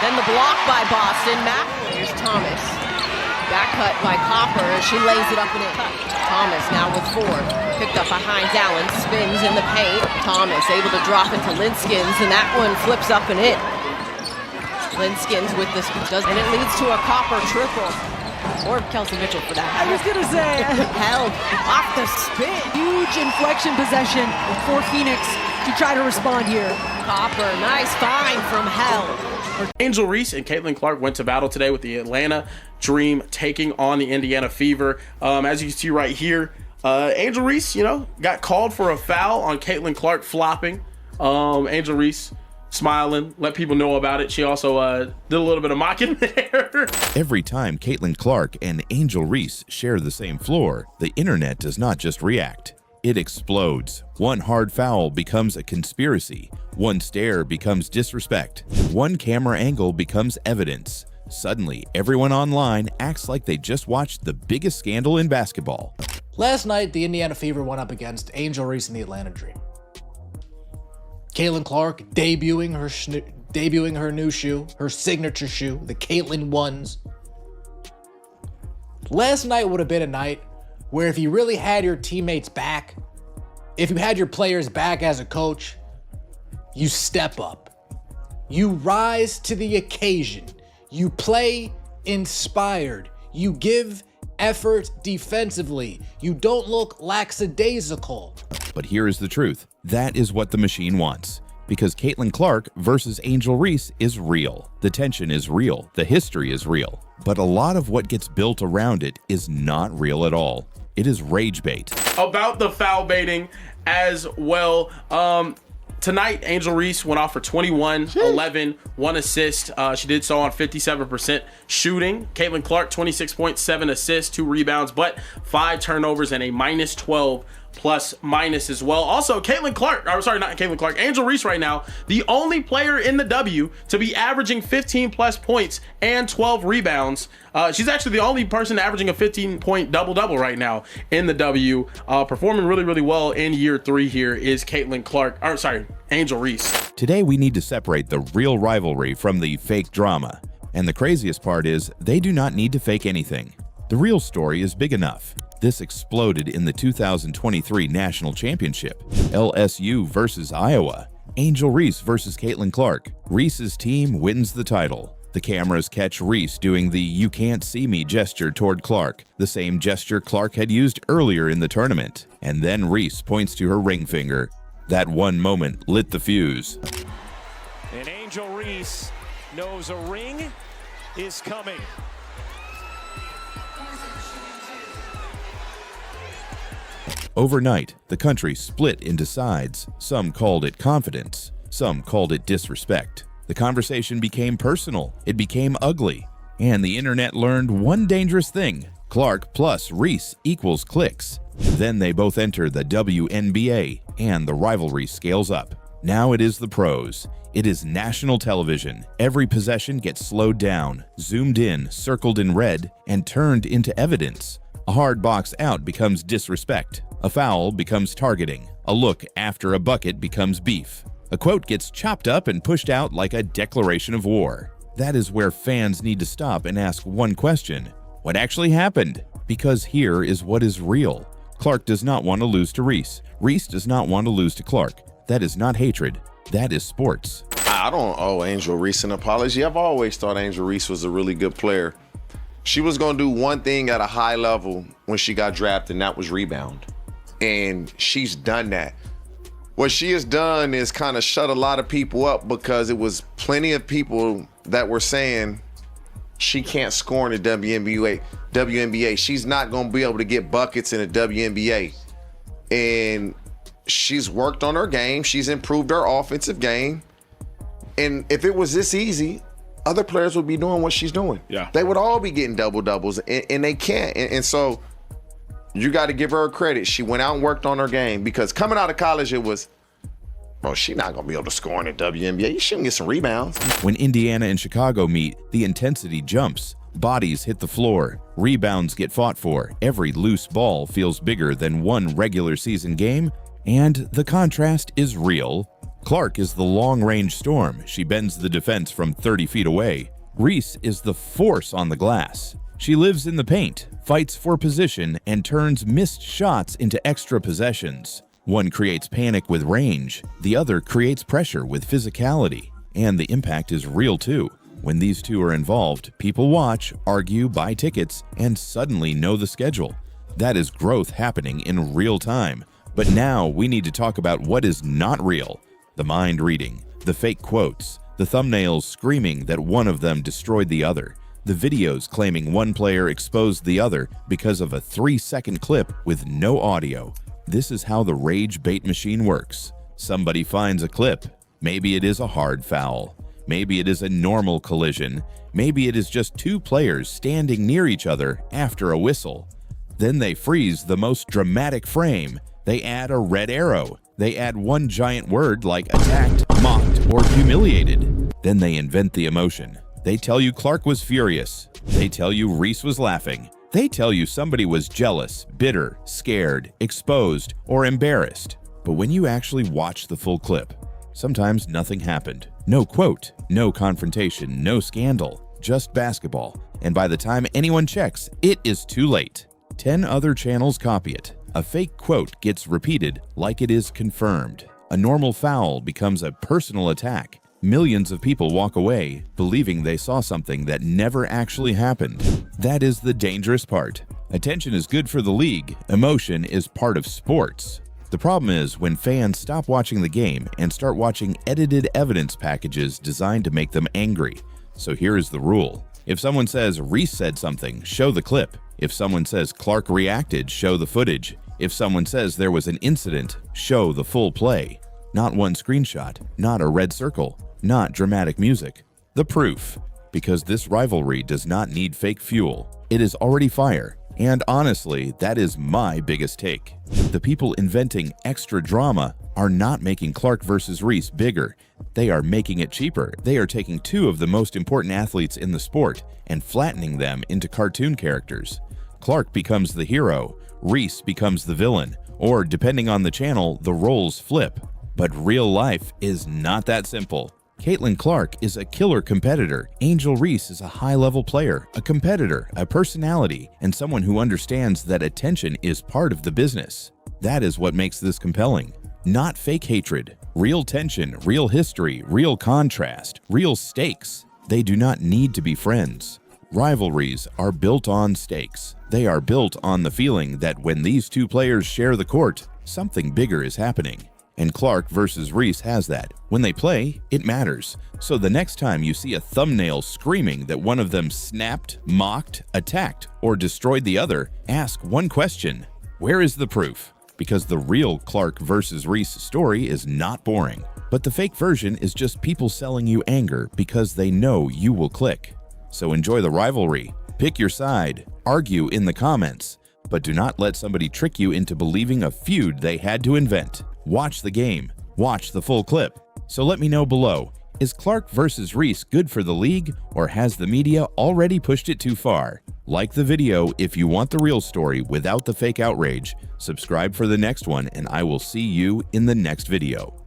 Then the block by Boston. Here's Thomas. Back cut by Copper as she lays it up and in. Thomas now with 4. Picked up behind Allen. Spins in the paint. Thomas able to drop into Linskins, and that one flips up and in. Linskins with this, and it leads to a Copper triple. Or Kelsey Mitchell for that. I was going to say. Held off the spin. Huge inflection possession for Phoenix to try to respond here. Copper, nice find from Held. Angel Reese and Caitlin Clark went to battle today with the Atlanta Dream taking on the Indiana Fever. As you can see right here, Angel Reese, got called for a foul on Caitlin Clark flopping. Angel Reese smiling, let people know about it. She also did a little bit of mocking there. Every time Caitlin Clark and Angel Reese share the same floor, the internet does not just react. It explodes. One hard foul becomes a conspiracy. One stare becomes disrespect. One camera angle becomes evidence. Suddenly, everyone online acts like they just watched the biggest scandal in basketball. Last night, the Indiana Fever went up against Angel Reese and the Atlanta Dream. Caitlin Clark debuting her new shoe, her signature shoe, the Caitlin Ones. Last night would have been a night where if you really had your teammates back, if you had your players back as a coach, you step up. You rise to the occasion. You play inspired. You give effort defensively. You don't look lackadaisical. But here is the truth. That is what the machine wants. Because Caitlin Clark versus Angel Reese is real. The tension is real. The history is real. But a lot of what gets built around it is not real at all. It is rage bait. About the foul baiting as well. Tonight, Angel Reese went off for 21, 11, 1 assist. She did so on 57% shooting. Caitlin Clark, 26.7 assists, 2 rebounds, but 5 turnovers and a minus 12 plus minus as well. Also, Angel Reese right now, the only player in the W to be averaging 15 plus points and 12 rebounds. She's actually the only person averaging a 15-point double-double right now in the W. Performing really, really well in year 3 here is Angel Reese. Today we need to separate the real rivalry from the fake drama. And the craziest part is they do not need to fake anything. The real story is big enough. This exploded in the 2023 National Championship. LSU versus Iowa. Angel Reese versus Caitlin Clark. Reese's team wins the title. The cameras catch Reese doing the "you can't see me" gesture toward Clark, the same gesture Clark had used earlier in the tournament. And then Reese points to her ring finger. That one moment lit the fuse. And Angel Reese knows a ring is coming. Overnight, the country split into sides. Some called it confidence. Some called it disrespect. The conversation became personal. It became ugly. And the internet learned one dangerous thing. Clark plus Reese equals clicks. Then they both enter the WNBA, and the rivalry scales up. Now it is the pros. It is national television. Every possession gets slowed down, zoomed in, circled in red, and turned into evidence. A hard box out becomes disrespect. A foul becomes targeting. A look after a bucket becomes beef. A quote gets chopped up and pushed out like a declaration of war. That is where fans need to stop and ask one question. What actually happened? Because here is what is real. Clark does not want to lose to Reese. Reese does not want to lose to Clark. That is not hatred. That is sports. I don't owe Angel Reese an apology. I've always thought Angel Reese was a really good player. She was going to do one thing at a high level when she got drafted, and that was rebound. And she's done that. What she has done is kind of shut a lot of people up, because it was plenty of people that were saying she can't score in the WNBA. She's not going to be able to get buckets in the WNBA. And she's worked on her game. She's improved her offensive game. And if it was this easy, other players would be doing what she's doing. Yeah. They would all be getting double-doubles, and they can't. And so you got to give her credit. She went out and worked on her game, because coming out of college, it was, she's not going to be able to score in the WNBA. You shouldn't get some rebounds. When Indiana and Chicago meet, the intensity jumps. Bodies hit the floor. Rebounds get fought for. Every loose ball feels bigger than one regular season game. And the contrast is real. Clark is the long-range storm. She bends the defense from 30 feet away. Reese is the force on the glass. She lives in the paint, fights for position, and turns missed shots into extra possessions. One creates panic with range, the other creates pressure with physicality. And the impact is real too. When these two are involved, people watch, argue, buy tickets, and suddenly know the schedule. That is growth happening in real time. But now we need to talk about what is not real. The mind reading, the fake quotes, the thumbnails screaming that one of them destroyed the other, the videos claiming one player exposed the other because of a 3-second clip with no audio. This is how the rage bait machine works. Somebody finds a clip. Maybe it is a hard foul. Maybe it is a normal collision. Maybe it is just two players standing near each other after a whistle. Then they freeze the most dramatic frame. They add a red arrow. They add one giant word like attacked, mocked, or humiliated. Then they invent the emotion. They tell you Clark was furious. They tell you Reese was laughing. They tell you somebody was jealous, bitter, scared, exposed, or embarrassed. But when you actually watch the full clip, sometimes nothing happened. No quote, no confrontation, no scandal, just basketball. And by the time anyone checks, it is too late. 10 other channels copy it. A fake quote gets repeated like it is confirmed. A normal foul becomes a personal attack. Millions of people walk away believing they saw something that never actually happened. That is the dangerous part. Attention is good for the league. Emotion is part of sports. The problem is when fans stop watching the game and start watching edited evidence packages designed to make them angry. So here is the rule. If someone says Reese said something, show the clip. If someone says Clark reacted, show the footage. If someone says there was an incident, show the full play. Not one screenshot, not a red circle, not dramatic music. The proof. Because this rivalry does not need fake fuel. It is already fire. And honestly, that is my biggest take. The people inventing extra drama are not making Clark versus Reese bigger. They are making it cheaper. They are taking two of the most important athletes in the sport and flattening them into cartoon characters. Clark becomes the hero, Reese becomes the villain, or depending on the channel, the roles flip. But real life is not that simple. Caitlin Clark is a killer competitor. Angel Reese is a high-level player, a competitor, a personality, and someone who understands that attention is part of the business. That is what makes this compelling. Not fake hatred, real tension, real history, real contrast, real stakes. They do not need to be friends. Rivalries are built on stakes. They are built on the feeling that when these two players share the court, something bigger is happening. And Clark versus Reese has that. When they play, it matters. So the next time you see a thumbnail screaming that one of them snapped, mocked, attacked, or destroyed the other, ask one question. Where is the proof? Because the real Clark versus Reese story is not boring. But the fake version is just people selling you anger because they know you will click. So enjoy the rivalry. Pick your side. Argue in the comments. But do not let somebody trick you into believing a feud they had to invent. Watch the game. Watch the full clip. So let me know below. Is Clark versus Reese good for the league, or has the media already pushed it too far? Like the video if you want the real story without the fake outrage. Subscribe for the next one, and I will see you in the next video.